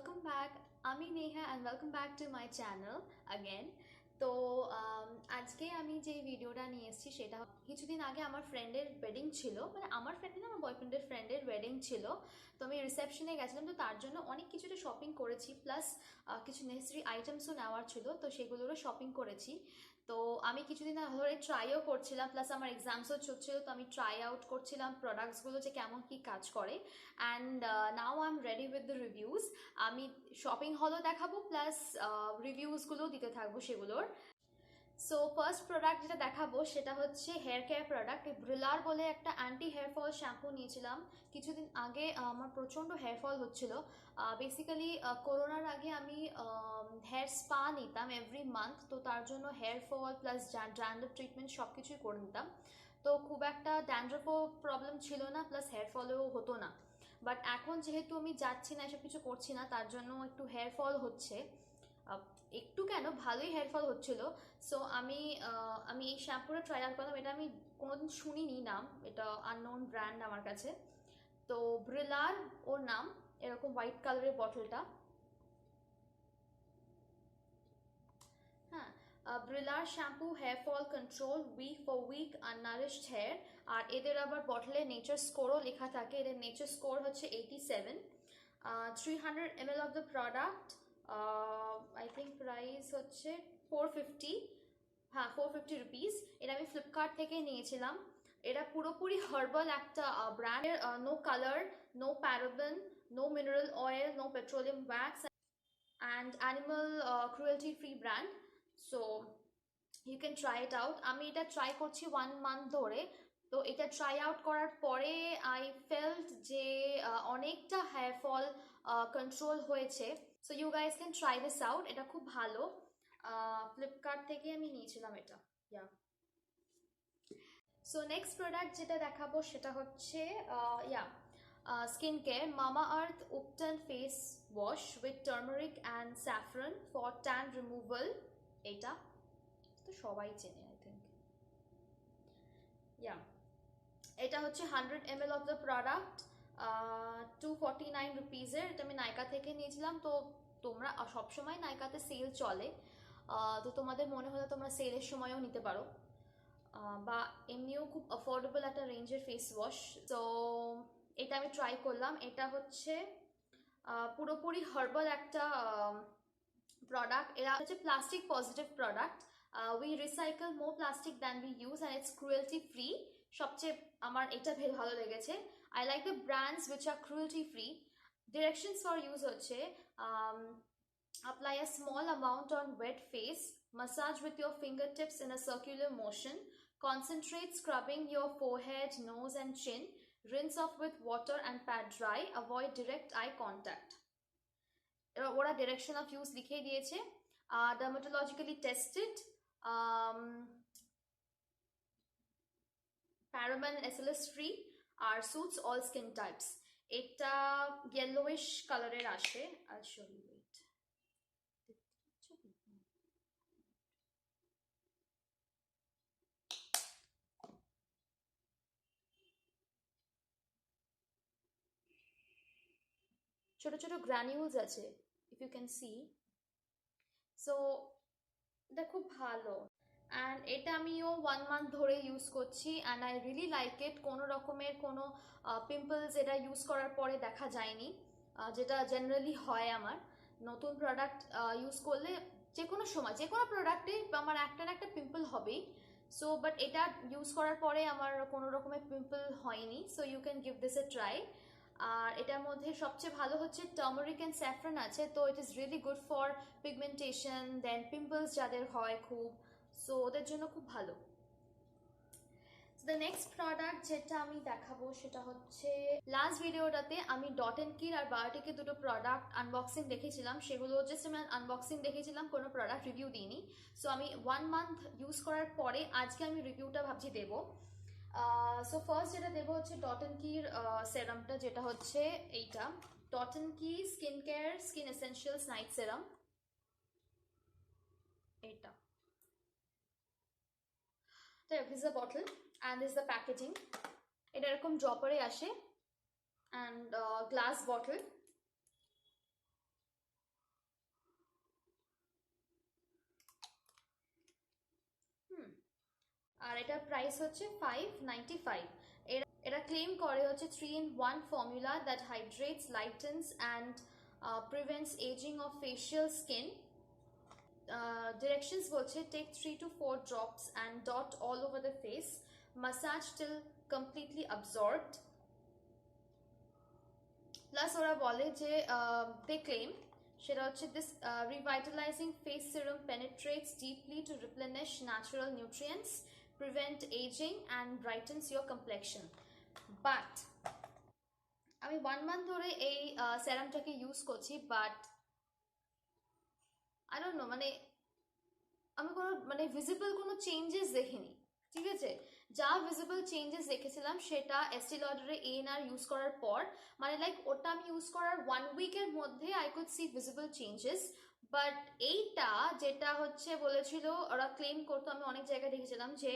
welcome back. আমি Neha and welcome back to my channel again. তো আজকে আমি যে ভিডিওটা নিয়ে এসেছি সেটা কিছুদিন আগে আমার ফ্রেন্ডের ওয়েডিং ছিল, মানে আমার ফ্রেন্ড না, আমার বয়ফ্রেন্ডের ফ্রেন্ডের ওয়েডিং ছিল। তো আমি রিসেপশনে গেছিলাম, তো তার জন্য অনেক কিছুটা শপিং করেছি, প্লাস কিছু নেসেসারি আইটেমসও নেওয়ার ছিল, তো সেগুলোরও শপিং করেছি। তো আমি কিছুদিন ধরে ট্রাইও করছিলাম, প্লাস আমার এক্সামসও চলছিল, তো আমি ট্রাই আউট করছিলাম প্রোডাক্টসগুলো যে কেমন কি কাজ করে। And now I am ready with the reviews. আমি শপিং হলও দেখাবো, প্লাস রিভিউজগুলোও দিতে থাকবো সেগুলোর। সো ফার্স্ট প্রোডাক্ট যেটা দেখাবো সেটা হচ্ছে হেয়ার কেয়ার প্রোডাক্ট। ব্রিলার বলে একটা অ্যান্টি হেয়ার ফল শ্যাম্পু নিয়েছিলাম কিছুদিন আগে। আমার প্রচণ্ড হেয়ার ফল হচ্ছিল। বেসিক্যালি করোনার আগে আমি হেয়ার স্পা নিতাম এভরি মান্থ, তো তার জন্য hair fall plus dandruff treatment সব কিছুই করে নিতাম। তো খুব একটা ড্যান্ড্রফও প্রবলেম ছিল না, প্লাস হেয়ার ফলেও হতো না। বাট এখন যেহেতু আমি যাচ্ছি না, এসব কিছু করছি না, তার জন্য একটু হেয়ার ফল হচ্ছে। একটু কেন, ভালোই হেয়ার ফল হচ্ছিল। সো আমি এই শ্যাম্পুটা ট্রাই আউট করলাম। এটা আমি কোনোদিন শুনিনি নাম, এটা আননোন ব্র্যান্ড আমার কাছে। তো ব্রিলার ওর নাম, এরকম হোয়াইট কালারের বটলটা। হ্যাঁ, ব্রিলার shampoo hair fall control weak for weak unnourished hair. আর এদের আবার বটলে নেচার স্কোরও লেখা থাকে। এদের নেচার স্কোর হচ্ছে 87। 300 ml of the product. I think price হচ্ছে 450। হ্যাঁ, 450 রুপিস। এটা আমি ফ্লিপকার্ট থেকে নিয়েছিলাম। এটা পুরোপুরি হার্বাল একটা brand. No colour, no paraben, no mineral oil, no petroleum wax and animal cruelty free brand. So you can try it out. আমি এটা ট্রাই করছি 1 মান্থ ধরে। তো এটা ট্রাই আউট করার পরে আই ফেল্ট যে অনেকটা হেয়ার ফল কন্ট্রোল হয়েছে। So you guys can try this out, এটা খুব ভালো। ফ্লিপকার্ট থেকে আমি নিয়েছিলাম এটা। ইয়া, সো নেক্সট প্রোডাক্ট যেটা দেখাবো সেটা হচ্ছে skin care Mamaearth ubtan face wash with turmeric and saffron for tan removal. এটা তো সবাই চেনে আই থিঙ্ক। ইয়া, এটা হচ্ছে 100 ml অফ দ্য প্রোডাক্ট, 249 রুপিজের। এটা আমি নাইকা থেকে নিয়েছিলাম। তো তোমরা সবসময় নাইকাতে সেল চলে, তো তোমাদের মনে হলে তোমরা সেলের সময়ও নিতে পারো, বা এমনিও খুব অ্যাফোর্ডেবল একটা রেঞ্জের ফেস ওয়াশ। তো এটা আমি ট্রাই করলাম। এটা হচ্ছে পুরোপুরি হার্বাল একটা প্রোডাক্ট। এরা হচ্ছে plastic positive product. We recycle more plastic than we use and it's cruelty free. সবচেয়ে আমার এটা ভালো লেগেছে। I like the brands which are cruelty free. Directions for use হচ্ছে apply a small amount on wet face, massage with your fingertips in a circular motion, concentrate scrubbing your forehead, nose and chin, rinse off with water and pat dry, avoid direct eye contact. ওরা direction of use লিখে দিয়েছে। Dermatologically tested, paraben SLS free, আর suits all skin types. এটা yellowish কালারের আসে। I show you, wait. ছোট ছোট granules আছে, if you can see. So এটা খুব ভালো। অ্যান্ড এটা আমিও 1 মান্থ ধরে ইউজ করছি অ্যান্ড আই রিয়েলি লাইক ইট। কোনো রকমের কোনো পিম্পলস এটা ইউজ করার পরে দেখা যায়নি, যেটা জেনারেলি হয় আমার নতুন প্রোডাক্ট ইউজ করলে। যে কোনো সময় যে কোনো প্রোডাক্টে আমার একটা না একটা পিম্পল হবেই। সো বাট এটা ইউজ করার পরে আমার কোনো রকমের পিম্পল হয়নি। So you can give this a try. আর এটার মধ্যে সবচেয়ে ভালো হচ্ছে টার্মারিক অ্যান্ড স্যাফরন আছে, তো it is really good for pigmentation, then pimples যাদের হয় খুব, সো ওদের জন্য খুব ভালো। দ্য নেক্সট প্রোডাক্ট যেটা আমি দেখাবো সেটা হচ্ছে, লাস্ট ভিডিওটাতে আমি ডট অ্যান্ড কির আর বায়োটিকের দুটো প্রোডাক্ট আনবক্সিং দেখেছিলাম। সেগুলো জাস্ট আমি আনবক্সিং দেখেছিলাম, কোনো প্রোডাক্ট রিভিউ দিইনি। সো আমি 1 মান্থ ইউজ করার পরে আজকে আমি রিভিউটা ভাবছি দেবো। সো ফার্স্ট যেটা দেবো হচ্ছে ডট অ্যান্ড কির সেরামটা, যেটা হচ্ছে এইটা dot and key skin care skin essentials night serum. এটা this is the bottle and this is the packaging. এটা এরকম ড্রপারে আসে and glass bottle. আর এটার প্রাইস হচ্ছে 595। এটা ক্লেম করে হচ্ছে 3-in-1 formula that hydrates, lightens and prevents aging of facial skin. Directions বলছে take 3 to 4 drops and dot all over the face, massage till completely absorbed. Plus ওরা বলে যে they claim সেটা হচ্ছে this revitalizing face serum penetrates deeply to replenish natural nutrients, prevent aging and brightens your complexion. But আমি 1 month ধরে এই সেরামটাকে use করছি, but I don't no, মানে আমি কোনো মানে ভিজিবল কোনো চেঞ্জেস দেখিনি। ঠিক আছে, যা ভিজিবল চেঞ্জেস দেখেছিলাম সেটা এস্টি লডারে ANR ইউজ করার পর, মানে লাইক ওটা আমি ইউজ করার 1 উইকের মধ্যে I could see visible changes. But এইটা যেটা হচ্ছে বলেছিল, ওরা ক্লেম করতো, আমি অনেক জায়গায় দেখেছিলাম যে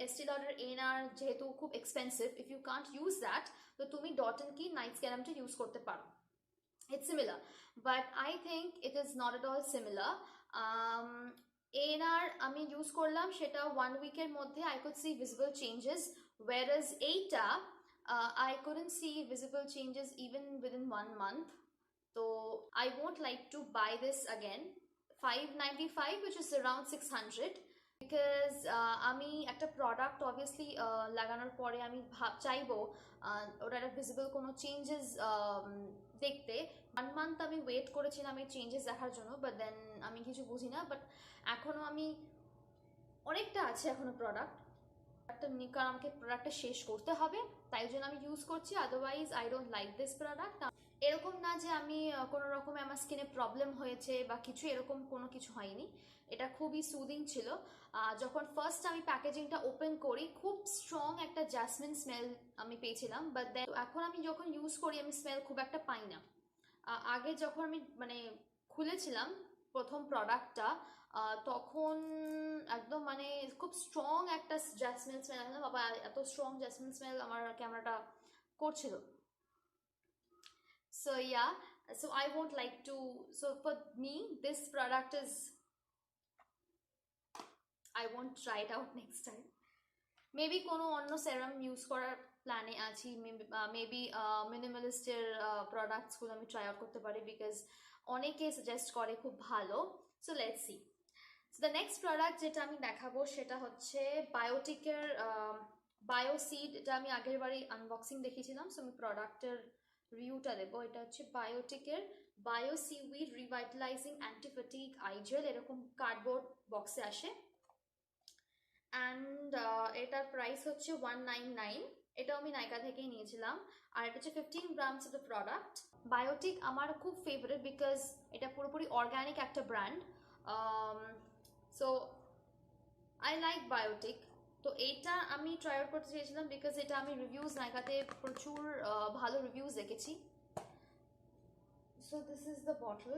এস্টি লডার ANR যেহেতু খুব expensive, if you can't use that, তো তুমি ডট অ্যান্ড কি নাইট স্ক্যারামটা ইউজ করতে পারো। It's similar, but I think it is not at all similar. ANR আমি ইউজ করলাম, সেটা 1 উইকের মধ্যে I could see visible changes, whereas এইটা I couldn't see visible changes even within 1 month. So I won't like to buy this again. 595, which is around 600, because আমি একটা product obviously লাগানোর পরে আমি চাইবো ওটা একটা ভিজিবল কোনো চেঞ্জেস দেখতে। 1 মান্থ আমি ওয়েট করেছিলাম এই চেঞ্জেস দেখার জন্য, বাট দেন আমি কিছু বুঝি না। বাট এখনও আমি অনেকটা আছে এখনও প্রোডাক্ট, কারণ আমাকে প্রোডাক্টটা শেষ করতে হবে, তাই জন্য আমি ইউজ করছি। Otherwise I don't like this product. এরকম না যে আমি কোনো রকমে আমার স্কিনে প্রবলেম হয়েছে বা কিছু, এরকম কোনো কিছু হয়নি। এটা খুবই সুদিং ছিল। যখন ফার্স্ট আমি প্যাকেজিংটা ওপেন করি, খুব স্ট্রং একটা জ্যাসমিন স্মেল আমি পেয়েছিলাম, বাট দেন এখন আমি যখন ইউজ করি আমি স্মেল খুব একটা পাই না। আগে যখন আমি মানে খুলেছিলাম প্রথম প্রোডাক্টটা, তখন একদম মানে খুব স্ট্রং একটা জ্যাসমিন স্মেল, বাবা এত স্ট্রং জ্যাসমিন স্মেল আমার ক্যামেরাটা করছিল। So yeah, so I won't like to, so for me this product is, I won't try it out next time. Maybe কোনো অন্য সেরাম ইউজ করার প্ল্যানে আছি, মেবি মিনিমালিস্টের প্রোডাক্টসগুলো আমি ট্রাই আউট করতে পারি, বিকজ অনেকে সাজেস্ট করে খুব ভালো। So let's see. So the next product যেটা আমি দেখাবো সেটা হচ্ছে বায়োটিকের বায়োসিড। এটা আমি আগের বারই আনবক্সিং দেখিয়েছিলাম, সো আমি প্রোডাক্টের রিভিউটা দেবো। এটা হচ্ছে বায়োটিকের bio seaweed রিভাইটালাইজিং antifatigue eye jail, এরকম কার্ডবোর্ড বক্সে আসে। অ্যান্ড এটার প্রাইস হচ্ছে 199। এটাও আমি নাইকা থেকেই নিয়েছিলাম। আর এটা হচ্ছে 15 grams of the product. Biotique আমার খুব ফেভারিট, বিকজ এটা পুরোপুরি অর্গ্যানিক একটা brand. So I like Biotique. তো এইটা আমি ট্রাই আউট করতে চেয়েছিলাম, বিকজ এটা আমি রিভিউজ নাইকাতে প্রচুর ভালো রিভিউজ দেখেছি। So this is the bottle.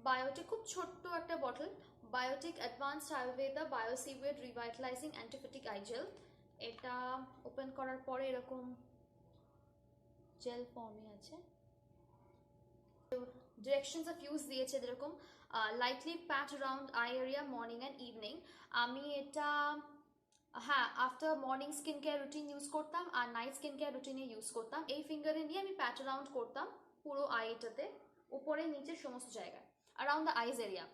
Biotique খুব ছোট্ট একটা bottle. Biotique advanced Ayurveda bio seaweed revitalising antifatigue eye gel. এটা ওপেন করার পরে এরকম জেল ফর্মে আছে। ডিরেকশনস অফ ইউজ দিয়েছে যেরকম lightly patch around I area morning and evening. আমি এটা হ্যাঁ after morning skin care routine use করতাম আর নাইট স্কিন কেয়ার রুটিনে ইউজ করতাম। এই ফিঙ্গারে নিয়ে আমি প্যাচ অ্যারাউন্ড করতাম পুরো আইটাতে, উপরে নিচে সমস্ত জায়গায়, অ্যারাউন্ড দ্য আইজ এরিয়া।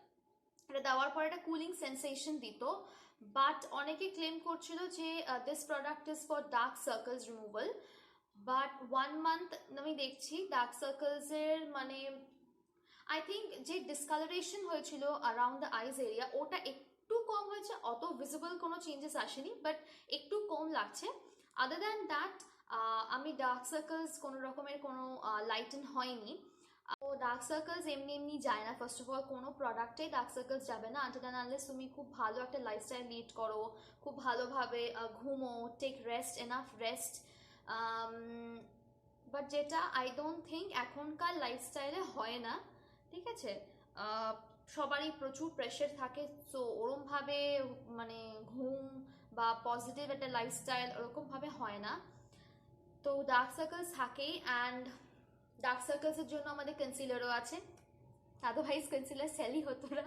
এটা দেওয়ার পর একটা কুলিং সেন্সেশন দিত। বাট অনেকে ক্লেম করছিল যে this product is for dark circles removal. But 1 month আমি দেখছি ডার্ক সার্কেলসের মানে আই থিঙ্ক যে ডিসকালারেশন হয়েছিল অ্যারাউন্ড দ্য আইজ এরিয়া, ওটা একটু কম হয়েছে, অত ভিজিবল কোনো চেঞ্জেস আসেনি, বাট একটু কম লাগছে। আদার দ্যান দ্যাট আমি ডার্ক সার্কেলস কোনো রকমের কোনো লাইটেন হয়নি। তো ডার্ক সার্কেলস এমনি এমনি যায় না। ফার্স্ট অফ অল কোনো প্রোডাক্টে ডার্ক সার্কেলস যাবে না আনটিল অ্যান্ড আনলেস তুমি খুব ভালো একটা লাইফস্টাইল লিড করো, খুব ভালোভাবে ঘুমো, take rest, enough rest. But যেটা আই ডোন্ট থিঙ্ক এখনকার লাইফস্টাইলে হয় না। ঠিক আছে, সবারই প্রচুর প্রেশার থাকে, সো ওরমভাবে মানে ঘুম বা পজিটিভ একটা লাইফস্টাইল ওরকমভাবে হয় না। তো ডার্ক সার্কেলস থাকেই। অ্যান্ড ডার্ক সার্কেলসের জন্য আমাদের কনসিলারও আছে, আদারওয়াইজ কনসিলার সেলই হতো না।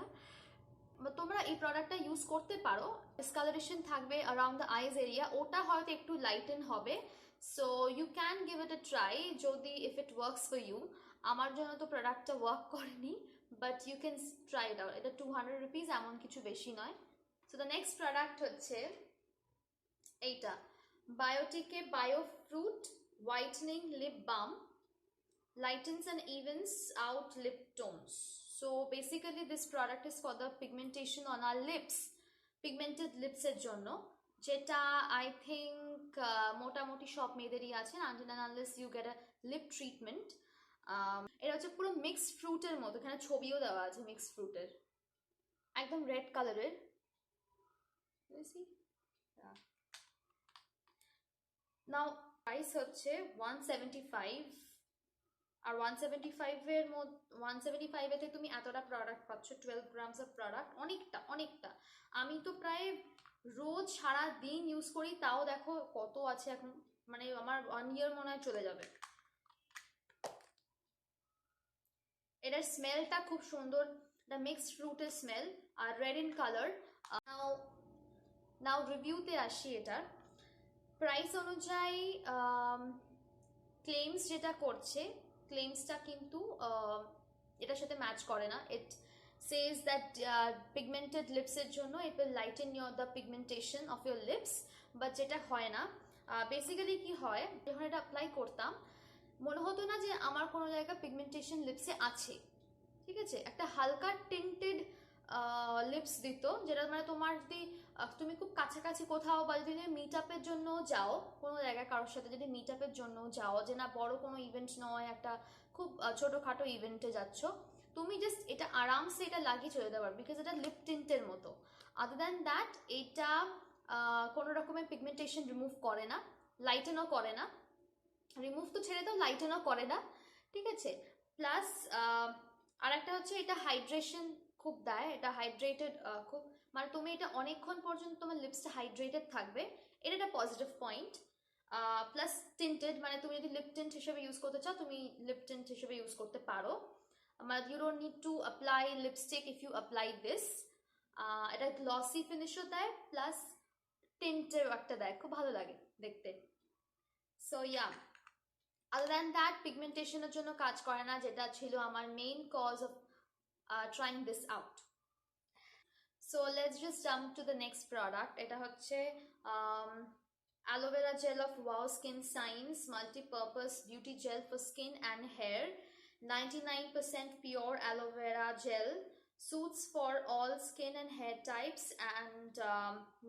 তোমরা এই প্রোডাক্টটা ইউজ করতে পারো, ডিসকালারেশন থাকবে অ্যারাউন্ড দ্য আইজ এরিয়া, ওটা হয়তো একটু লাইটেন হবে, so you can give it a try যদি if it works for you. আমার জন্য তো প্রোডাক্টটা ওয়ার্ক করেনি, but you can try it out. এটা 200 রুপিস, এমন কিছু বেশি নয়। সো দ্য নেক্সট প্রোডাক্ট হচ্ছে এইটা, বায়োটিকে bio fruit whitening lip balm, lightens and evens out lip tones. So basically this product is for the pigmentation on our lips, pigmented lips এর জন্য, যেটা I think মোটামুটি সব মেয়েদেরই আছে until and unless you get a lip treatment. এটা হচ্ছে পুরো mixed ফ্রুটের মতো, এখানে ছবিও দেওয়া আছে মিক্সড ফ্রুটের, একদম রেড কালারের। নাও প্রাইস হচ্ছে 175, আর 175 এতে তুমি এতটা প্রোডাক্ট পাচ্ছ, 12 গ্রামস অফ প্রোডাক্ট, অনেকটা। আমি তো প্রায় রোজ সারা দিন ইউজ করি, তাও দেখো কত আছে এখন, মানে আমার 1 ইয়ার মনে হয় চলে যাবে। এটার স্মেলটা খুব সুন্দর, এটা মিক্সড ফ্রুটের স্মেল আর রেড ইন কালার। নাও রিভিউতে আসি। এটার প্রাইস অনুযায়ী ক্লেমস যেটা করছে, ক্লেমসটা কিন্তু এটার সাথে ম্যাচ করে না। ইট says that pigmented lips এর জন্য it will lighten the pigmentation of your lips, but যেটা হয় না। বেসিক্যালি কি হয়, যখন এটা অ্যাপ্লাই করতাম মনে হতো না যে আমার কোনো জায়গায় পিগমেন্টেশন লিপসে আছে, ঠিক আছে, একটা হালকা টিন্টেড লিপস দিত, যেটা মানে তোমার যদি তুমি খুব কাছাকাছি কোথাও বা যদি মিট আপের জন্য যাও কোনো জায়গায়, কারোর সাথে যদি মিট আপের জন্য যাও, যে না বড় কোনো ইভেন্ট নয়, একটা খুব ছোটোখাটো ইভেন্টে যাচ্ছ, তুমি জাস্ট এটা আরামসে এটা লাগিয়ে চলে যেতে পারবে, বিকজ এটা লিপ টিন্টের মতো। আদার দ্যান দ্যাট এটা কোনো রকমের পিগমেন্টেশন রিমুভ করে না, লাইটেনও করে না, রিমুভ তো ছেড়ে দাও, লাইটেনও করে না, ঠিক আছে। প্লাস আর একটা হচ্ছে এটা হাইড্রেশন খুব দেয়, এটা হাইড্রেটেড খুব, মানে তুমি এটা অনেকক্ষণ পর্যন্ত তোমার লিপসটা হাইড্রেটেড থাকবে, এটা একটা পজিটিভ পয়েন্ট। প্লাস টিন্টেড, মানে তুমি যদি লিপ টিন্ট হিসেবে ইউজ করতে চাও তুমি লিপ টিন্ট হিসেবে ইউজ করতে পারো, but you don't need to apply lipstick if you apply this. এটা গ্লসি ফিনিশও দেয়, প্লাস টিন্টের একটা দেয়, খুব ভালো লাগে দেখতে। So yeah, other than that পিগমেন্টেশনের জন্য কাজ করে না, যেটা ছিল আমার main cause of trying this out. So let's just jump to the next product. এটা হচ্ছে aloe vera gel of Wow skin science multipurpose beauty gel for skin and hair, 99% pure aloe vera gel, suits for all skin and hair types, and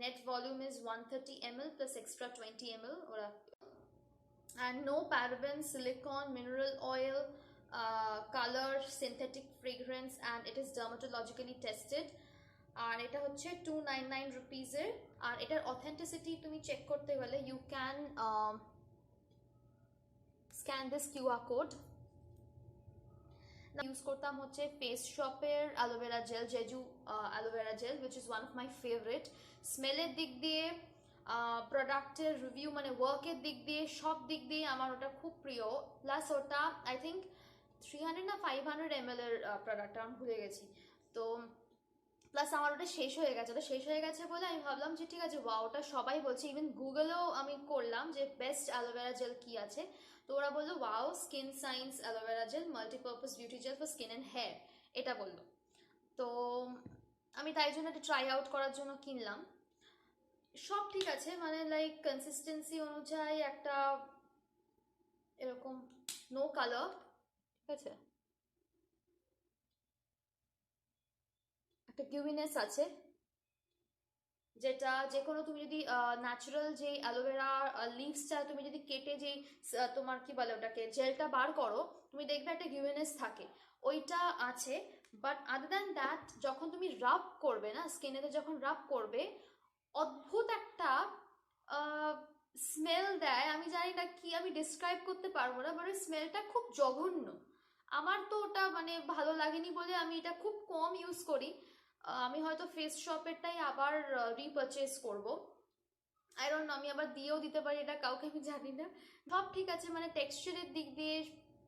net volume is 130 ml plus extra 20 ml, and no parabens, silicone, mineral oil, color, synthetic fragrance, and it is dermatologically tested. আর এটা হচ্ছে 299 রুপিসের। আর এটার authenticity তুমি check করতে হলে you can scan this QR code. Use করতাম হচ্ছে Face শপের aloe vera gel, Jeju aloe vera gel, which is one of my favourite. স্মেলের দিক দিয়ে, প্রোডাক্টের রিভিউ মানে ওয়ার্কের দিক দিয়ে, সব দিক দিয়ে আমার ওটা খুব প্রিয়। প্লাস ওটা আই থিঙ্ক 300 না 500 ml এর প্রোডাক্ট, আমি ভুলে গেছি। তো প্লাস আমার ওটা শেষ হয়ে গেছে, ওটা শেষ হয়ে গেছে বলে আমি ভাবলাম যে ঠিক আছে ওয়া, ওটা সবাই বলছে, ইভেন গুগলেও আমি করলাম যে বেস্ট অ্যালোভেরা জেল কি আছে, তো ওরা বললো wow skin science aloe vera gel multipurpose beauty gel for skin and hair, এটা বললো। তো আমি তাই জন্য এটা ট্রাই আউট করার জন্য কিনলাম। সব ঠিক আছে, মানে লাইক কনসিস্টেন্সি অনুযায়ী একটা এরকম নো কালার, ঠিক আছে, একটা কিউইনেস আছে, যেটা যে কোনো তুমি যদি ন্যাচারাল যে অ্যালোভেরা লিভসটা তুমি যদি কেটে যেই তোমার কি বলে ওটাকে জেলটা বার করো, তুমি দেখবে একটা কিউইনেস থাকে, ওইটা আছে। বাট আদার দ্যান দ্যাট যখন তুমি রাব করবে না স্কিনেতে, যখন রাব করবে অদ্ভুত একটা স্মেল দেয়, আমি জানি না কি, আমি ডিসক্রাইব করতে পারবো না, বাট ওই স্মেলটা খুব জঘন্য। আমার তো ওটা মানে ভালো লাগেনি বলে আমি এটা খুব কম ইউজ করি। আমি হয়তো ফেস শপেরটাই আবার রিপারচেজ করবো, আই ডোন্ট নো, আমি আবার দিয়েও দিতে পারি এটা কাউকে, আমি জানি না। সব ঠিক আছে, মানে টেক্সচারের দিক দিয়ে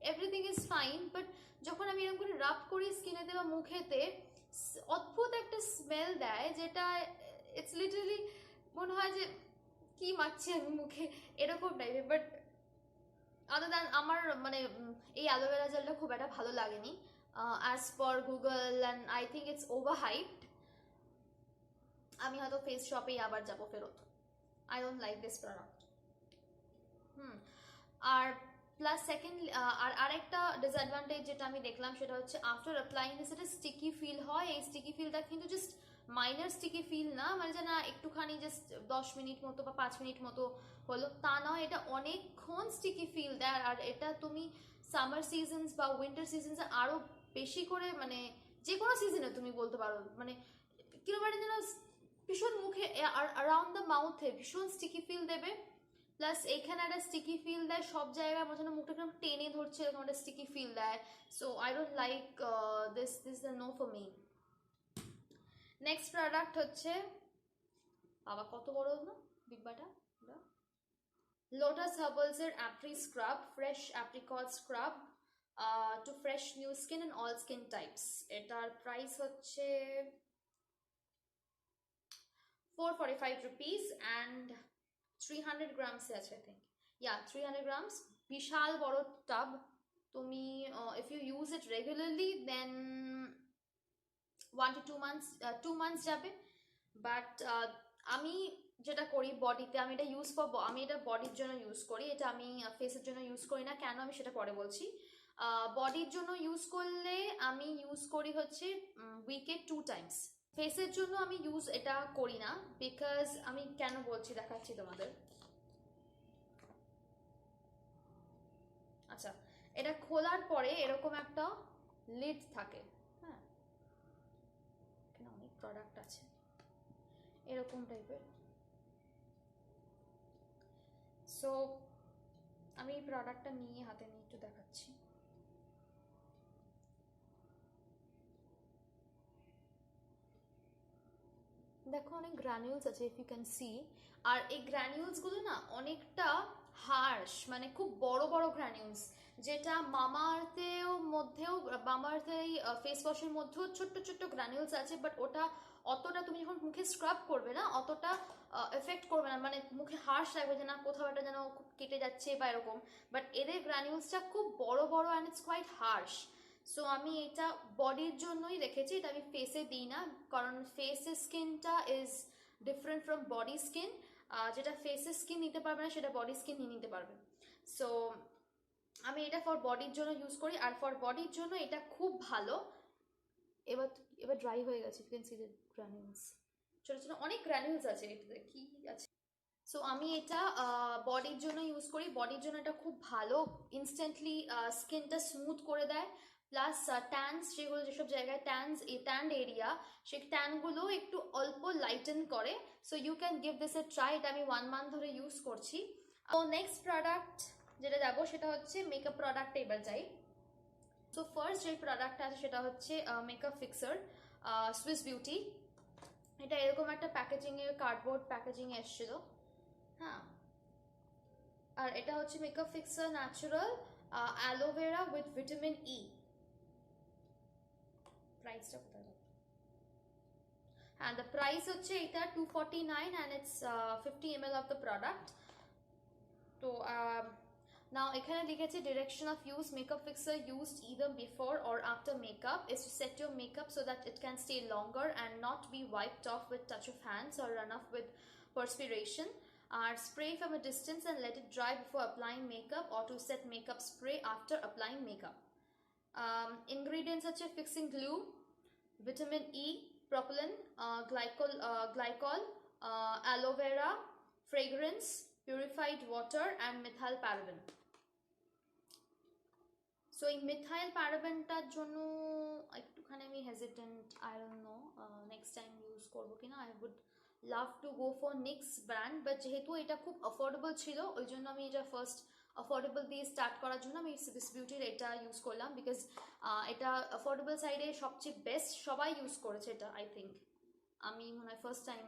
এভরিথিং ইজ ফাইন, বাট যখন আমি এরকম করে রাব করি স্কিনেতে বা মুখেতে, অদ্ভুত একটা স্মেল দেয়, যেটা ইটস লিটারালি মনে হয় যে কি মাখছি আমি মুখে, এরকম টাইপের। বাট আদার দ্যান আমার মানে এই অ্যালোভেরা জেলটা খুব একটা ভালো লাগেনি as per Google, and I think it's overhyped. আমি হয়তো ফেস শপেই আবার যাবো ফেরত। I don't like this product. আর প্লাস সেকেন্ড আর আরেকটা ডিসঅ্যাডভান্টেজ যেটা আমি দেখলাম সেটা হচ্ছে আফটার অ্যাপ্লাইং দিস এটা স্টিকি ফিল হয়। এই স্টিকি ফিলটা কিন্তু জাস্ট মাইনার স্টিকি ফিল না, মানে যে না একটুখানি জাস্ট 10 মিনিট মতো বা 5 মিনিট মতো হলো, তা নয়, এটা অনেকক্ষণ স্টিকি ফিল দেয়। আর এটা তুমি সামার সিজনস বা উইন্টার সিজনস আরো বেশি করে, মানে যে কোনো সিজনে তুমি বলতে পারো, মানে কিরকম যেন ভীষণ মুখে অ্যারাউন্ড দ্য মাউথে ভীষণ স্টিকি ফিল দেবে। প্লাস এইখানে একটা স্টিকি ফিল দেয় সব জায়গায়, আমার যেন মুখটা একদম টেনে ধরছে এরকম একটা স্টিকি ফিল দেয়। So I don't like this this the no for me. Next product হচ্ছে, বাবা কত বড় না ডিব্বাটা, লোটাস হার্বালস এর অ্যাপ্রি scrub, fresh apricot scrub to fresh new skin and all skin types. এটার প্রাইস হচ্ছে 445 rupees and 300 grams আছে আই থিঙ্ক, ইয়া 300 grams। বিশাল বড় টাব। তুমি if you use it regularly then 1 to 2 months 2 months যাবে। But আমি যেটা করি বডিতে, আমি এটা আমি এটা বডির জন্য ইউজ করি, এটা আমি ফেসের জন্য ইউজ করি না। কেন আমি সেটা পরে বলছি। বডির জন্য ইউজ করলে আমি ইউজ করি হচ্ছে উইকে 2 times। ফেসের জন্য আমি ইউজ এটা করি না, বিকজ আমি কেন বলছি দেখাচ্ছি তোমাদের। আচ্ছা, এটা খোলার পরে এরকম একটা লিড থাকে, হ্যাঁ, এখানে অনেক প্রোডাক্ট আছে এরকম টাইপের। সো আমি এই প্রোডাক্টটা নিয়ে হাতে নিয়ে একটু দেখাচ্ছি। দেখো অনেক গ্র্যানিউলস আছে, ইফ ইউ ক্যান সি। আর এই গ্র্যানিউলসগুলো না অনেকটা হার্শ, মানে খুব বড় বড় গ্র্যানিউলস, যেটা মামাআর্থেও মধ্যেও, মামাআর্থের এই ফেস ওয়াশের মধ্যেও ছোট্ট ছোট্ট গ্র্যানিউলস আছে, বাট ওটা অতটা তুমি যখন মুখে স্ক্রাব করবে না অতটা এফেক্ট করবে না, মানে মুখে হার্শ লাগবে যে না কোথাও একটা যেন কেটে যাচ্ছে বা এরকম। বাট এদের গ্র্যানিউলসটা খুব বড় বড় and it's quite harsh. So আমি এটা বডির জন্যই রেখেছি, এটা আমি ফেসে দিই না, কারণ ফেসের স্কিনটা is different from body skin. যেটা ফেসের স্কিন নিতে পারবে না সেটা বডি স্কিন নিয়ে নিতে পারবে। সো আমি এটা ফর বডির জন্য ইউজ করি, আর ফর বডির জন্য এটা খুব ভালো। এবার এবার ড্রাই হয়ে গেছে, you can see the granules, ছোট ছোট অনেক গ্র্যানিউলস আছে, এটাতে কি আছে। সো আমি এটা বডির জন্য ইউজ করি, বডির জন্য এটা খুব ভালো, ইনস্ট্যান্টলি স্কিনটা স্মুথ করে দেয়। প্লাস ট্যান্স যেগুলো, যেসব জায়গায় ট্যান্ড এরিয়া, সেই ট্যানগুলো একটু অল্প লাইটেন করে। So you can give this a try. এটা আমি 1 month ধরে ইউজ করছি। তো নেক্সট প্রোডাক্ট যেটা যাবো সেটা হচ্ছে মেকআপ প্রোডাক্টে এবার যাই। সো ফার্স্ট যে প্রোডাক্টটা আছে সেটা হচ্ছে মেকআপ ফিক্সার সুইস বিউটি। এটা এরকম একটা প্যাকেজিংয়ে, কার্ডবোর্ড প্যাকেজিংয়ে এসেছিল, হ্যাঁ। আর এটা হচ্ছে makeup fixer natural aloe vera with vitamin E. প্রাইসটা কোথায়? হ্যাঁ, দ্য প্রাইস হচ্ছে এটা 249 and it's 50 ml of the product. তো now এখানে লিখেছে direction of use, makeup fixer used either before or after makeup is to set your makeup so that it can stay longer and not be wiped off with touch of hands or run off with perspiration. Spray from a distance and let it dry before applying makeup, or to set makeup spray after applying makeup. Ingredients such as fixing glue, vitamin E, propylene, glycol, aloe vera, fragrance, purified water and methyl paraben. So এই methyl প্যারাবেনটার জন্য একটুখানি আমি hesitant, I don't know next time use করবো কিনা। I would love to go for NYX brand, but যেহেতু এটা খুব অ্যাফোর্ডেবল ছিল ওই জন্য আমি এটা ফার্স্ট অ্যাফোর্ডেবল দিয়ে স্টার্ট করার জন্য আমি সুইস বিউটির এটা ইউজ করলাম, বিকজ এটা অ্যাফোর্ডেবল সাইডে সবচেয়ে বেস্ট, সবাই ইউজ করেছে এটা আই থিঙ্ক। আমি মনে হয় ফার্স্ট টাইম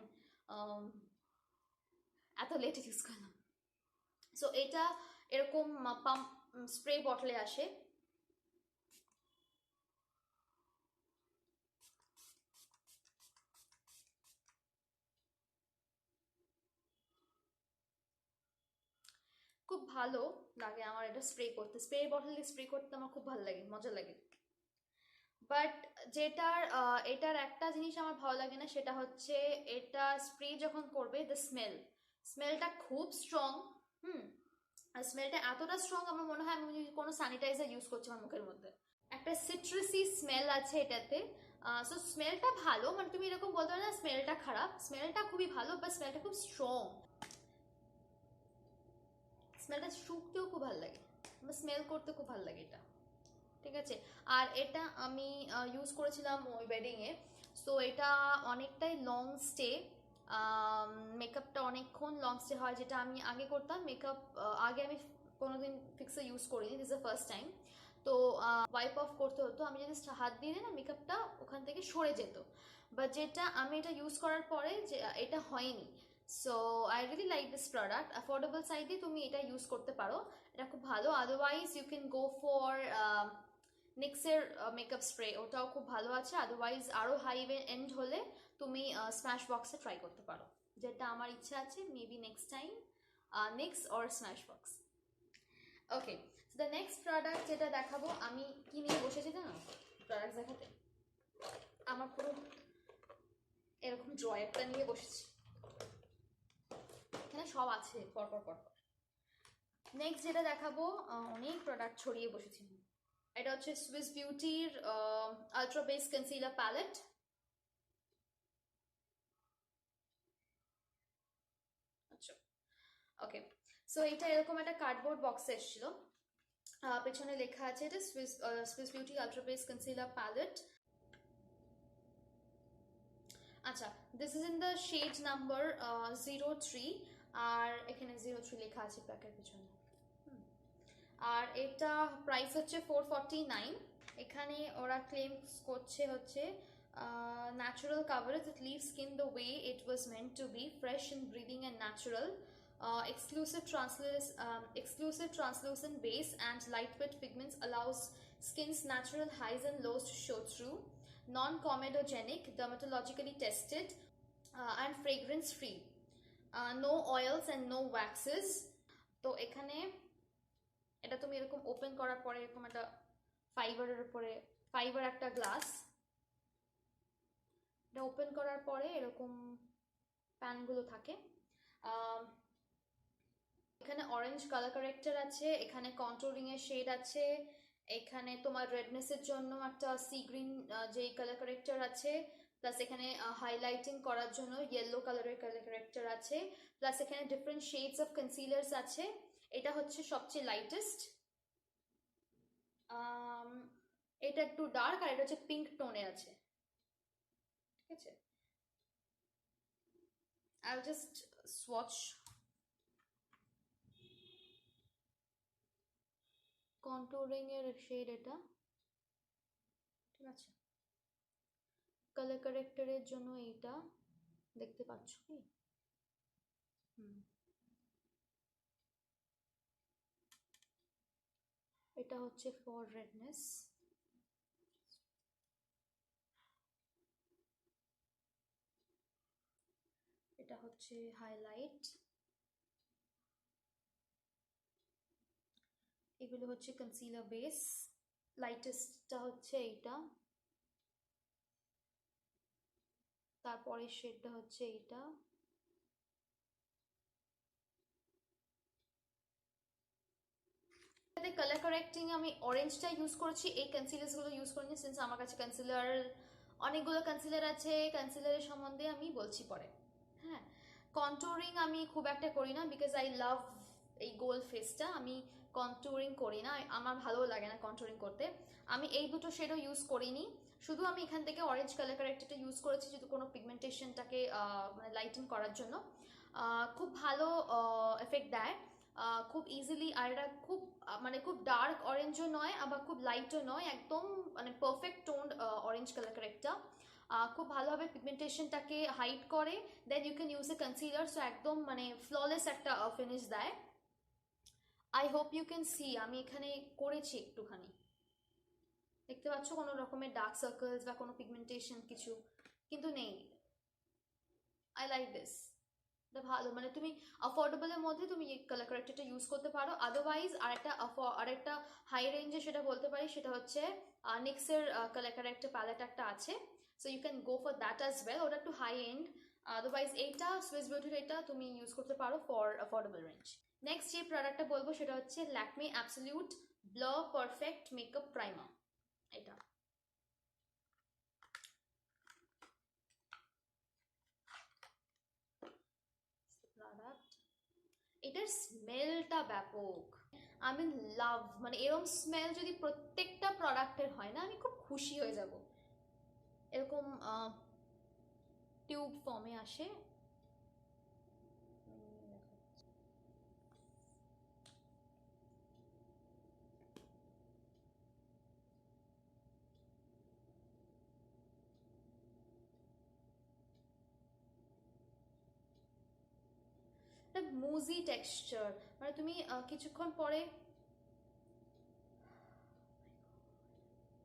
এত লেটে ইউজ করলাম। সো এটা এরকম পাম্প স্প্রে বটলে আসে। খুব ভালো লাগে আমার এটা স্প্রে করতে, স্প্রে বটলে স্প্রে করতে আমার খুব ভালো লাগে, মজা লাগে। বাট যেটার এটার একটা জিনিস আমার ভালো লাগে না, সেটা হচ্ছে এটা স্প্রে যখন করবে দ্য স্মেলটা খুব স্ট্রং। হুম, আর স্মেলটা এতটা স্ট্রং আমার মনে হয় আমি কোনো স্যানিটাইজার ইউজ করছি আমার মুখের মধ্যে। একটা সিট্রাসি স্মেল আছে এটাতে। সো স্মেলটা ভালো, মানে তুমি এরকম বলতে পারো না স্মেলটা খারাপ, স্মেলটা খুবই ভালো, বাট স্মেলটা খুব স্ট্রং। স্মেলটা শুকতেও খুব ভালো লাগে, আমার স্মেল করতে খুব ভালো লাগে এটা, ঠিক আছে। আর এটা আমি ইউজ করেছিলাম ওই ওয়েডিংয়ে। সো এটা অনেকটাই লং স্টে, মেকআপটা অনেকক্ষণ লং স্টে হয়, যেটা আমি আগে করতাম মেকআপ। আগে আমি কোনোদিন ফিক্সে ইউজ করিনি, দিস দ্য ফার্স্ট টাইম। তো ওয়াইপ অফ করতে হতো, আমি যদি হাত দিয়ে দিই না মেকআপটা ওখান থেকে সরে যেত। বাট যেটা আমি এটা ইউজ করার পরে যে এটা হয়নি। So I really like this product, affordable সাইডে তুমি এটা ইউজ করতে পারো, এটা খুব ভালো। Otherwise you can go for নিক্সের মেকআপ স্প্রে, ওটাও খুব ভালো আছে। আদারওয়াইজ আরও হাই এন্ড হলে তুমি স্ম্যাশ বক্সে ট্রাই করতে পারো, যেটা আমার ইচ্ছা আছে maybe next time NIX or smash box. Okay, the next product যেটা দেখাবো, আমি কি নিয়ে বসেছি জানো প্রোডাক্ট দেখাতে? আমার পুরো এরকম ড্রয়ারটা নিয়ে বসেছি, এখানে সব আছে পরপর পরপর। নেক্সট যেটা দেখাবো, অনেক প্রোডাক্ট ছড়িয়ে বসেছি। এটা হচ্ছে সুইস বিউটির আলট্রা বেস কনসিলার প্যালেট। আচ্ছা, ওকে। সো এটা এরকম একটা কার্ডবোর্ড বক্সে এসেছিল, পেছনে লেখা আছে এটা Swiss beauty ultra base concealer palette. আচ্ছা, this is in the shade number 03, আর এখানে 03 লেখা আছে প্যাকের পেছনে। আর এটা প্রাইস হচ্ছে 449। এখানে ওরা ক্লেম করছে হচ্ছে natural coverage that leaves skin the way it was meant to be, fresh and breathing and natural. Exclusive translucent base and lightweight pigments allows skin's natural highs and lows to show through. Non-comedogenic, dermatologically tested, and fragrance free. No oils and no waxes. তো এখানে এটা তুমি এরকম open করার পরে এরকম একটা fibre একটা গ্লাস, এটা ওপেন করার পরে এরকম প্যানগুলো থাকে। এখানে অরেঞ্জ কালার কারেক্টার আছে, এখানে কন্ট্রোলিং এর শেড আছে, এখানে তোমার রেডনেস এর জন্য একটা সি গ্রিন যে কালার কারেক্টার আছে, প্লাস এখানে হাইলাইটিং করার জন্য ইয়েলো কালারের কালার কারেক্টার আছে, প্লাস এখানে ডিফারেন্ট শেডস অফ কনসিলার্স আছে। এটা হচ্ছে সবচেয়ে লাইটেস্ট, এটা একটু ডার্ক, আর এটা হচ্ছে পিঙ্ক টোনে আছে, ঠিক আছে। I'll just swatch কন্ট্রোলিং এর শেড এটা, ঠিক আছে। কালার কারেক্টারের জন্য এইটা দেখতে পাচ্ছ কি? এটা হচ্ছে ফর রেডনেস, এটা হচ্ছে হাইলাইট, এগুলো হচ্ছে কনসিলার বেস। লাইটেস্টটা হচ্ছে এইটা, তারপরের শেডটা হচ্ছে এইটা, কালার কারেক্টিং আমি অরেঞ্জটা ইউজ করেছি, এই কনসিলারসগুলো ইউজ করিনি, সিন্স আমার কাছে কনসিলার অনেকগুলো কনসিলার আছে, কনসিলারের সম্বন্ধে আমি বলছি পরে। হ্যাঁ, কন্ট্যুরিং আমি খুব একটা করি না, বিকজ আই লাভ এই গোল ফেসটা, আমি কন্ট্যুরিং করি না, আমার ভালো লাগে না কন্ট্যুরিং করতে। আমি এই দুটো শেডও ইউজ করিনি, শুধু আমি এখান থেকে অরেঞ্জ কালার কারেক্টারটা ইউজ করেছি, যদি কোনো পিগমেন্টেশনটাকে মানে লাইটেন করার জন্য। খুব ভালো এফেক্ট দেয়, খুব ইজিলি। আর এটা খুব মানে খুব ডার্ক অরেঞ্জও নয়, আবার খুব লাইটও নয়, একদম মানে perfect toned orange colour corrector, খুব ভালোভাবে পিগমেন্টেশনটাকে হাইড করে। Then you can use a concealer, so একদম মানে ফ্ললেস একটা ফিনিশ দেয়। I hope you can see আমি এখানে করেছি একটুখানি, দেখতে পাচ্ছ কোনো রকমের ডার্ক সার্কেলস বা কোনো পিগমেন্টেশন কিছু কিন্তু নেই। আই লাইক দিস, এটা ভালো, মানে তুমি অ্যাফোর্ডেবলের মধ্যে তুমি এই কালার কারেক্টরটা ইউজ করতে পারো। আদারওয়াইজ আরেকটা হাই রেঞ্জে সেটা বলতে পারি, সেটা হচ্ছে নিক্সের কালার কারেক্টর প্যালেট একটা আছে, so you can go for that as well, ওটা একটু হাই এন্ড। আদারওয়াইজ এইটা সুইস বিউটির এটা তুমি ইউজ করতে পারো ফর অ্যাফোর্ডেবল রেঞ্জ। নেক্সট যে প্রোডাক্টটা বলবো সেটা হচ্ছে Lakme absolute blur perfect makeup primer. এটা প্রোডাক্ট, এটার স্মেলটা ব্যাপক, আমি লাভ, মানে এরকম স্মেল যদি প্রত্যেকটা প্রোডাক্টের হয় না আমি খুব খুশি হয়ে যাব। এরকম টিউব ফর্মে আসে, একটা মুজি টেক্সচার, মানে তুমি কিছুক্ষণ পরে,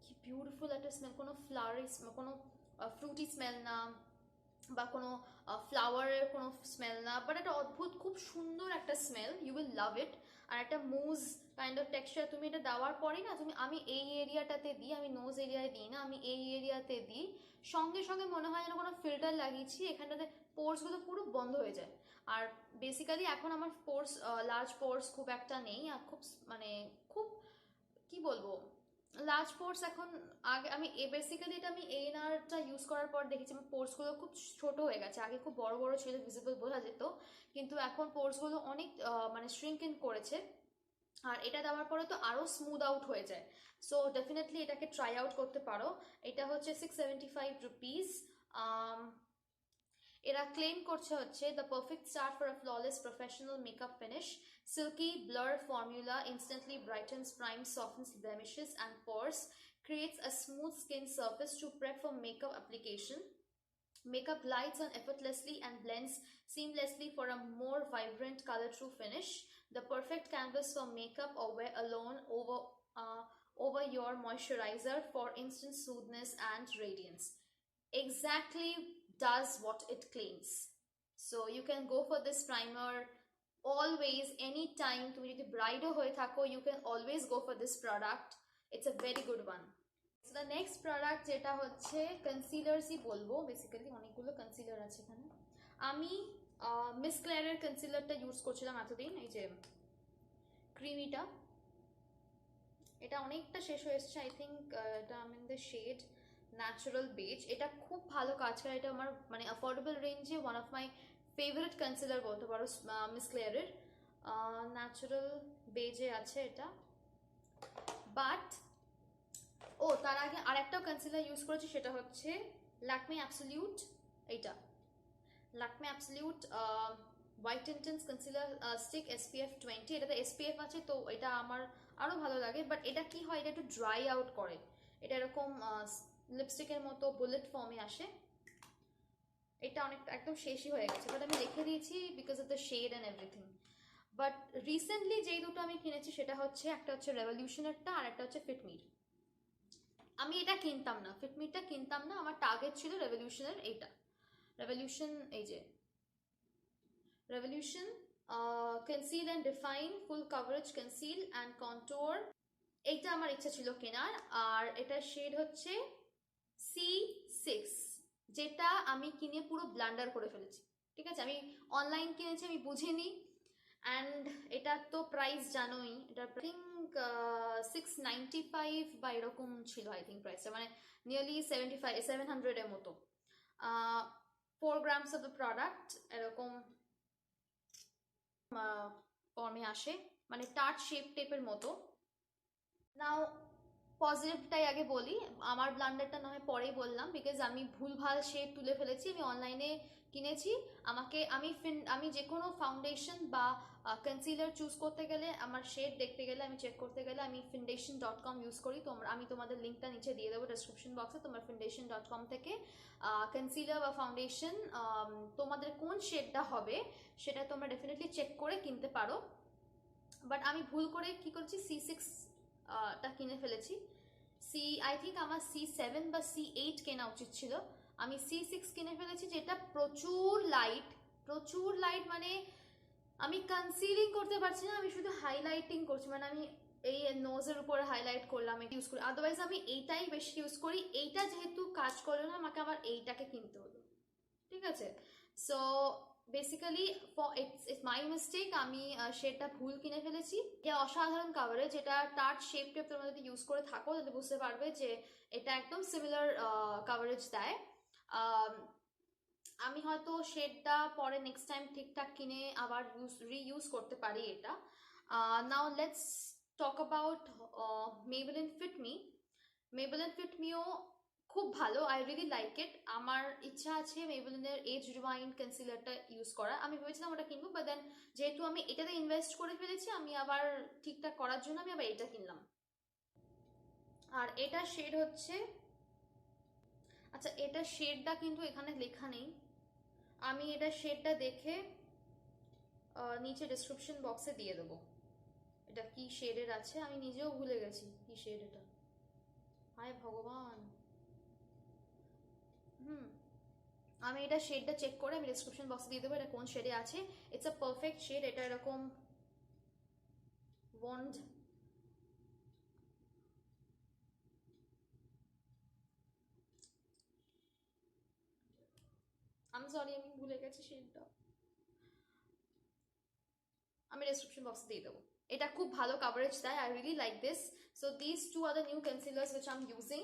কি বিউটিফুল একটা স্মেল, কোনো ফ্লাওয়ারি, কোনো ফ্রুটি স্মেল না বা কোনো ফ্লাওয়ারের কোনো স্মেল না, বাট একটা অদ্ভুত খুব সুন্দর একটা স্মেল, ইউ উইল লাভ ইট। আর একটা মুজ কাইন্ড অফ টেক্সচার, তুমি এটা দেওয়ার পরেই না, তুমি, আমি এই এরিয়াটাতে দিই, আমি নোজ এরিয়ায় দিই না, আমি এই এরিয়াতে দিই, সঙ্গে সঙ্গে মনে হয় যেন কোনো ফিল্টার লাগিয়েছি, এখানটাতে পোর্সগুলো পুরো বন্ধ হয়ে যায়। আর বেসিক্যালি এখন আমার পোর্স, লার্জ পোর্স খুব একটা নেই, আর খুব মানে খুব কি বলবো, লার্জ পোর্স এখন, আগে আমি বেসিক্যালি এটা আমি এএনআরটা ইউজ করার পর দেখেছি আমার পোর্সগুলো খুব ছোট হয়ে গেছে, আগে খুব বড় বড় ছিল, ভিজিবল বোঝা যেত, কিন্তু এখন পোর্সগুলো অনেক মানে শ্রিঙ্ক ইন করেছে। আর এটা দেওয়ার পরে তো আরও স্মুথ আউট হয়ে যায়, সো ডেফিনেটলি এটাকে ট্রাই আউট করতে পারো। এটা হচ্ছে 675 রুপিস। এরা ক্লেম করছে হচ্ছে the perfect start for a flawless professional makeup finish, silky blur formula instantly brightens, primes, softens blemishes and pores, creates a smooth skin surface to prep for makeup application. Makeup glides on effortlessly and blends seamlessly for a more vibrant color true finish. The perfect canvas for makeup or wear alone over your moisturizer for instant smoothness and radiance. Exactly does what it claims. So you can go for this primer always, anytime. তুমি যদি ব্রাইডও হয়ে থাকো, you can always go for this product. It's a very good one. So the next product যেটা হচ্ছে কনসিলারসই বলবো, basically অনেকগুলো concealer আছে এখানে। আমি মিস ক্লেয়ারের কনসিলারটা ইউজ করছিলাম এতদিন, এই যে ক্রিমিটা, এটা অনেকটা শেষ হয়ে এসছে, আই থিঙ্ক এটা আমি in the shade natural beige, এটা খুব ভালো কাজ করে, এটা আমার মানে অ্যাফোর্ডেবল রেঞ্জে one of my favourite concealer বলতে পারো মিস ক্লেয়ারের, ন্যাচারাল বেজে আছে এটা। বাট তার আগে আর একটাও কনসিলার ইউজ করেছি, সেটা হচ্ছে ল্যাকমে অ্যাবসলিউট, এইটা Lakme absolute white intense concealer stick SPF 20, এটাতে SPF আছে তো এটা আমার আরও ভালো লাগে, বাট এটা কি হয়, এটা একটু ড্রাই আউট করে, এটা এরকম লিপস্টিকের মতো বুলেট ফর্মে আসে, এটা অনেকটা একদম শেষই হয়ে গেছে, বাট আমি রেখে দিয়েছি because of the shade and everything. But recently যেই দুটো আমি কিনেছি সেটা হচ্ছে, একটা হচ্ছে রেভলিউশনেরটা আর একটা হচ্ছে ফিটমির। আমি এটা কিনতাম না, ফিটমিটা কিনতাম না, আমার টার্গেট ছিল রেভলিউশনের এইটা, রেভলিউশন, এই যে revolution conceal and define full coverage conceal and contour, এইটা আমার ইচ্ছা ছিল কেনার। আর এটার শেড হচ্ছে C6, যেটা আমি কিনে পুরো ব্লান্ডার করে ফেলেছি, ঠিক আছে, আমি অনলাইন কিনেছি, আমি বুঝিনি, অ্যান্ড এটা তো প্রাইস জানোই, এটা আই থিঙ্ক 695 বা এরকম ছিল, আই থিঙ্ক প্রাইসটা মানে নিয়ারলি 700 মতো। 4 grams অফ দ্য প্রোডাক্ট এরকম ফর্মে আসে, মানে টার্ট শেপ টেপের মতো। নাও পজিটিভটাই আগে বলি, আমার ব্লান্ডারটা না হয় পরেই বললাম, বিকজ আমি ভুলভাল শেড তুলে ফেলেছি, আমি অনলাইনে কিনেছি, আমি যে কোনো ফাউন্ডেশন বা কনসিলার চুজ করতে গেলে, আমার শেড দেখতে গেলে, আমি চেক করতে গেলে আমি foundation.com ইউজ করি, আমি তোমাদের লিঙ্কটা নিচে দিয়ে দেবো ডেসক্রিপশন বক্সে, তোমরা foundation.com থেকে কনসিলার বা ফাউন্ডেশন তোমাদের কোন শেডটা হবে সেটা তোমরা ডেফিনেটলি চেক করে কিনতে পারো। বাট আমি ভুল করে কি করেছি, C6 টা কিনে ফেলেছি। আই থিঙ্ক আমার C7 বা C8 কেনা উচিত ছিল, আমি C6 কিনে ফেলেছি, যেটা প্রচুর লাইট, প্রচুর লাইট, মানে আমি কনসিলিং করতে পারছি না, আমি শুধু হাইলাইটিং করছি, মানে আমি এই নোজের উপরে হাইলাইট করলাম, এটা ইউজ করি, আদারওয়াইজ আমি এইটাই বেশি ইউজ করি। এইটা যেহেতু কাজ করলো না, আমাকে আবার এইটাকে কিনতে হলো, ঠিক আছে। So basically it's my mistake, আমি সেটা ভুল কিনে ফেলেছি। এটা অসাধারণ কাভারেজ, যেটা টাচ শেপ টেপ তোমরা যদি ইউজ করে থাকো তাহলে বুঝতে পারবে যে এটা একদম সিমিলার কাভারেজ দেয়। আমি হয়তো শেডটা পরে নেক্সট টাইম ঠিকঠাক কিনে আবার রিইউজ করতে পারি এটা। Now let's talk about Maybelline fit me. Maybelline fit মিও খুব ভালো, আই রিয়েলি লাইক ইট। আমার ইচ্ছা আছে মেবেলিনের এজ রিওয়াইন্ড কনসিলারটা ইউজ করা, আমি ভেবেছিলাম ওটা কিনবো, বাট দেন যেহেতু আমি এটাতে ইনভেস্ট করে ফেলেছি, আমি আবার ঠিকঠাক করার জন্য আমি আবার এটা কিনলাম। আর এটা শেড হচ্ছে, আচ্ছা এটা শেডটা কিন্তু এখানে লেখা নেই, আমি এটা শেডটা দেখে নিচে ডিসক্রিপশন বক্সে দিয়ে দেবো এটা কি শেডের আছে, আমি নিজেও ভুলে গেছি কি শেড এটা, হায় ভগবান। আমি এটা শেডটা চেক করে আমি ডিসক্রিপশন বক্সে দিয়ে দেবো এটা কোন শেডে আছে। ইটস আ পারফেক্ট শেড, এটা এরকম ওয়ান্ড, আমি সরি আমি ভুলে গেছি শেডটা, আমি ডিসক্রিপশন বক্সে দিয়ে দেবো। এটা খুব ভালো কাভারেজ দেয়, I really like this. So this two are the new concealers which I am using.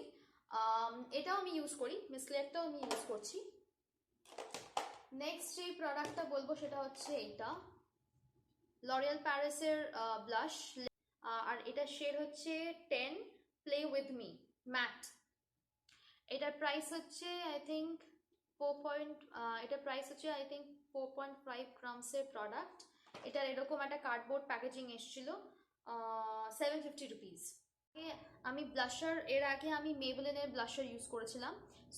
এটাও আমি ইউজ করি, মিসলেটটাও আমি ইউজ করছি। নেক্সট যে প্রোডাক্টটা বলবো সেটা হচ্ছে এইটা, লরিয়াল প্যারিসের ব্লাশ, আর এটা শেড হচ্ছে 10 প্লে উইথ মি ম্যাট। এটার প্রাইস হচ্ছে আই থিঙ্ক 4.5 গ্রামসের প্রোডাক্ট। এটার এরকম একটা কার্ডবোর্ড প্যাকেজিং এসেছিল, 750 রুপিস। আমি ব্লাশার, এর আগে আমি মেবেলিনের ব্লাশার ইউজ করেছিলাম,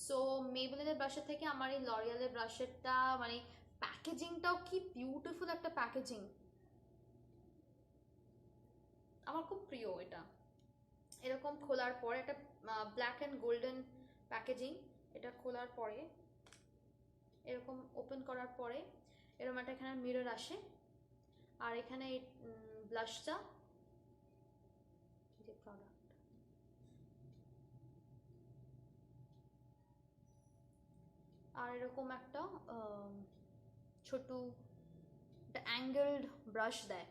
সো মেবেলিনের ব্লাশার থেকে আমার এই লরিয়ালের ব্লাশারটা, মানে প্যাকেজিংটাও কি বিউটিফুল একটা প্যাকেজিং, আমার খুব প্রিয় এটা। এরকম খোলার পরে একটা ব্ল্যাক অ্যান্ড গোল্ডেন প্যাকেজিং, এটা খোলার পরে এরকম ওপেন করার পরে এরকম একটা এখানে মিরর আসে, আর এখানে ব্লাশটা, যে প্রোডাক্ট, আর এরকম একটা ছোট একটা অ্যাঙ্গেলড ব্রাশ দেয়,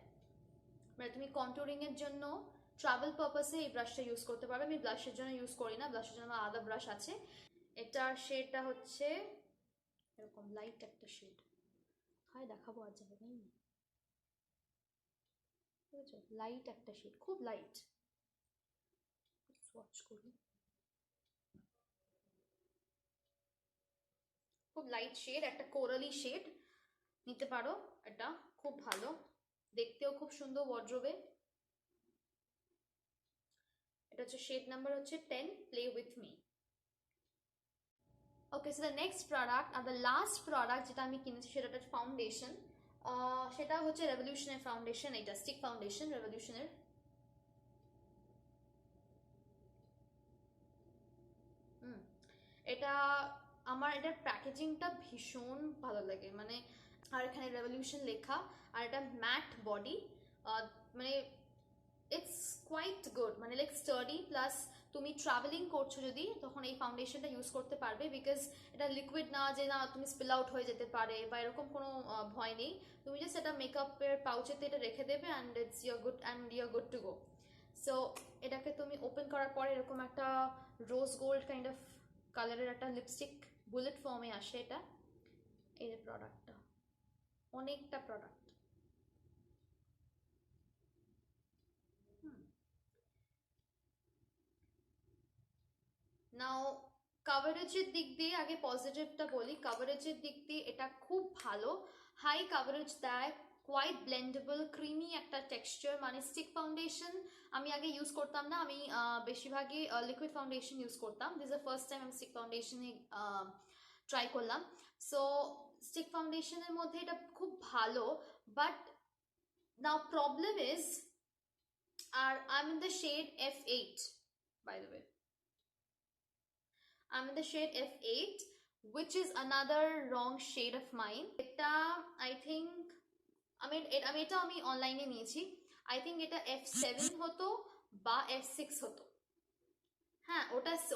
মানে তুমি কন্টুরিং এর জন্য ট্রাভেল পারপাসে এই ব্রাশটা ইউজ করতে পারবে। আমি ব্লাশের জন্য ইউজ করি না, ব্লাশের জন্য আমার আলাদা ব্রাশ আছে। এটার শেডটা হচ্ছে এরকম লাইট একটা শেড, হয় দেখাবো আর যাবে নেই, ঠিক আছে, লাইট একটা শেড, খুব লাইট, সোয়াচ করি, খুব লাইট শেড, একটা কোরালি শেড, নিতে পারো এটা, খুব ভালো, দেখতেও খুব সুন্দর ওয়ার্ড্রোবে। এটা হচ্ছে শেড নাম্বার হচ্ছে 10 play with me. Okay, so the next product are the last product যেটা আমি কিনেছি সেটা হচ্ছে ফাউন্ডেশন। সেটা হচ্ছে রেভলিউশনের ফাউন্ডেশন, এটা স্টিক ফাউন্ডেশন রেভলিউশনের। এটা আমার এটার প্যাকেজিংটা ভীষণ ভালো লাগে, মানে আর এখানে রেভলিউশন লেখা, আর এটা ম্যাট বডি, মানে ইটস কোয়াইট গুড, মানে লাইক স্টাডি, প্লাস তুমি ট্রাভেলিং করছো যদি তখন এই ফাউন্ডেশনটা ইউজ করতে পারবে, বিকজ এটা লিকুইড না যে না তুমি স্পিল আউট হয়ে যেতে পারে বা এরকম কোনো ভয় নেই, তুমি জাস্ট এটা মেকআপের পাউচেতে এটা রেখে দেবে and it's your good to go. So এটাকে তুমি ওপেন করার পরে এরকম একটা রোজ গোল্ড কাইন্ড অফ কালারের একটা লিপস্টিক বুলেট ফর্মে আসে এটা, এই যে প্রোডাক্টটা, অনেকটা প্রোডাক্ট। নাও কাভারেজের দিক দিয়ে আগে পজিটিভটা বলি, কাভারেজের দিক দিয়ে এটা খুব ভালো, হাই কাভারেজ দেয়, কোয়াইট ব্লেন্ডেবল, ক্রিমি একটা টেক্সচার, মানে স্টিক ফাউন্ডেশন আমি আগে ইউজ করতাম না, আমি বেশিরভাগই লিকুইড ফাউন্ডেশন ইউজ করতাম, this is the first time আমি স্টিক ফাউন্ডেশনে ট্রাই করলাম। সো স্টিক ফাউন্ডেশনের মধ্যে এটা খুব ভালো, but Now problem is, I'm in the shade F8, by the way. I'm in the shade F8, which is another wrong shade of mine. এটা I think এটা আমি অনলাইনে নিয়েছি। I think এটা F7 হতো বা F6 হতো। হ্যাঁ,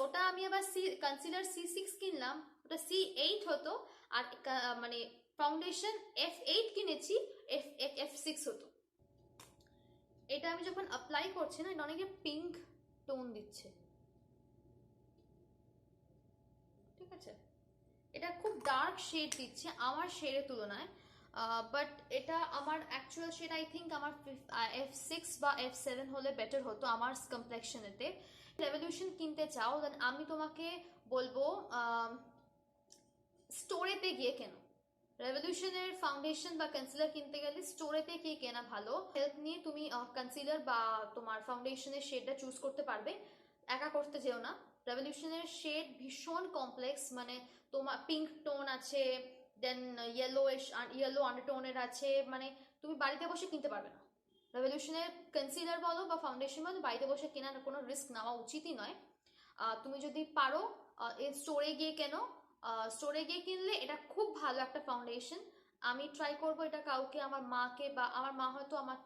ওটা আমি আবার কনসিলার C6 কিনলাম, ওটা C8 হতো। আর মানে ফাউন্ডেশন F8 কিনেছি, F6 হতো। এটা আমি যখন অ্যাপ্লাই করছি না, এটা অনেকে পিঙ্ক টোন দিচ্ছে, ঠিক আছে? এটা খুব ডার্ক শেড দিচ্ছে আমার শেডের তুলনায়, বাট এটা আমার অ্যাকচুয়াল শেড আই থিঙ্ক আমার F6 বা F7 হলে বেটার হতো আমার কমপ্লেক্সনেতে। রেভলিউশন কিনতে চাও, দেন আমি তোমাকে বলবো স্টোরেতে গিয়ে কেন। রেভলিউশনের ফাউন্ডেশন বা কনসিলার কিনতে গেলে স্টোরেতে গিয়ে কেনা ভালো। হেল্প নিয়ে তুমি কনসিলার বা তোমার ফাউন্ডেশনের শেডটা চুজ করতে পারবে, একা করতে যেও না। রেভলিউশনের শেড ভীষণ কমপ্লেক্স, মানে তোমার পিঙ্ক টোন আছে, দেন ইয়েলো আন্ডারটোনের আছে, মানে তুমি বাড়িতে বসে কিনতে পারবে না। রেভলিউশনের কনসিলার বলো বা ফাউন্ডেশন বলো, বাড়িতে বসে কেনার কোনো রিস্ক নেওয়া উচিতই নয়। তুমি যদি পারো স্টোরে গিয়ে কেনো, স্টোরে গিয়ে কিনলে এটা খুব ভালো একটা ফাউন্ডেশন। আমি ট্রাই করবো এটা কাউকে, আমার মাকে, বা আমার মা হয়তো আমার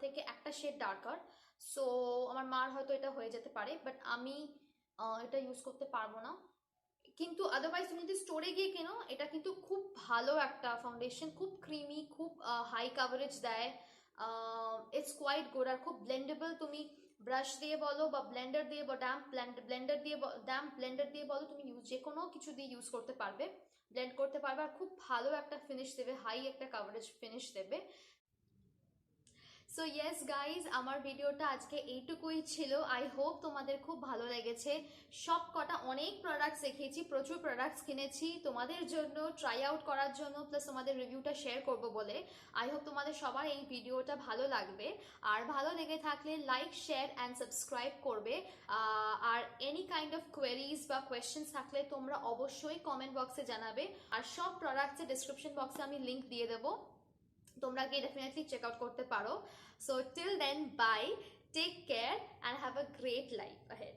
থেকে একটা শেড ডার্কার, সো আমার মার হয়তো এটা হয়ে যেতে পারে, বাট আমি এটা ইউজ করতে পারবো না। কিন্তু আদারওয়াইজ তুমি যদি স্টোরে গিয়ে কেনো, এটা কিন্তু খুব ভালো একটা ফাউন্ডেশন, খুব ক্রিমি, খুব হাই কাভারেজ দেয়, ইটস কোয়াইট গুড, আর খুব ব্লেন্ডেবল। তুমি ব্রাশ দিয়ে বলো বা ব্লেন্ডার দিয়ে বা ড্যাম্প ব্লেন্ডার দিয়ে বলো, তুমি যে কোনো কিছু দিয়ে ইউজ করতে পারবে, ব্লেন্ড করতে পারবে, আর খুব ভালো একটা ফিনিশ দেবে, হাই একটা কাভারেজ ফিনিশ দেবে। সো ইয়েস গাইজ, আমার ভিডিওটা আজকে এইটুকুই ছিল। আই হোপ তোমাদের খুব ভালো লেগেছে। সব কটা অনেক প্রোডাক্টস দেখিয়েছি, প্রচুর প্রোডাক্টস কিনেছি তোমাদের জন্য, ট্রাই আউট করার জন্য, প্লাস তোমাদের রিভিউটা শেয়ার করব বলে। আই হোপ তোমাদের সবার এই ভিডিওটা ভালো লাগবে, আর ভালো লেগে থাকলে লাইক, শেয়ার অ্যান্ড সাবস্ক্রাইব করবে। আর এনি কাইন্ড অফ কোয়েরিজ বা কোয়েশ্চেন্স থাকলে তোমরা অবশ্যই কমেন্ট বক্সে জানাবে, আর সব প্রোডাক্টসের ডিসক্রিপশন বক্সে আমি লিঙ্ক দিয়ে দেবো, তোমরা গিয়ে ডেফিনেটলি চেক আউট করতে পারো। So till then, bye, take care and have a great life ahead.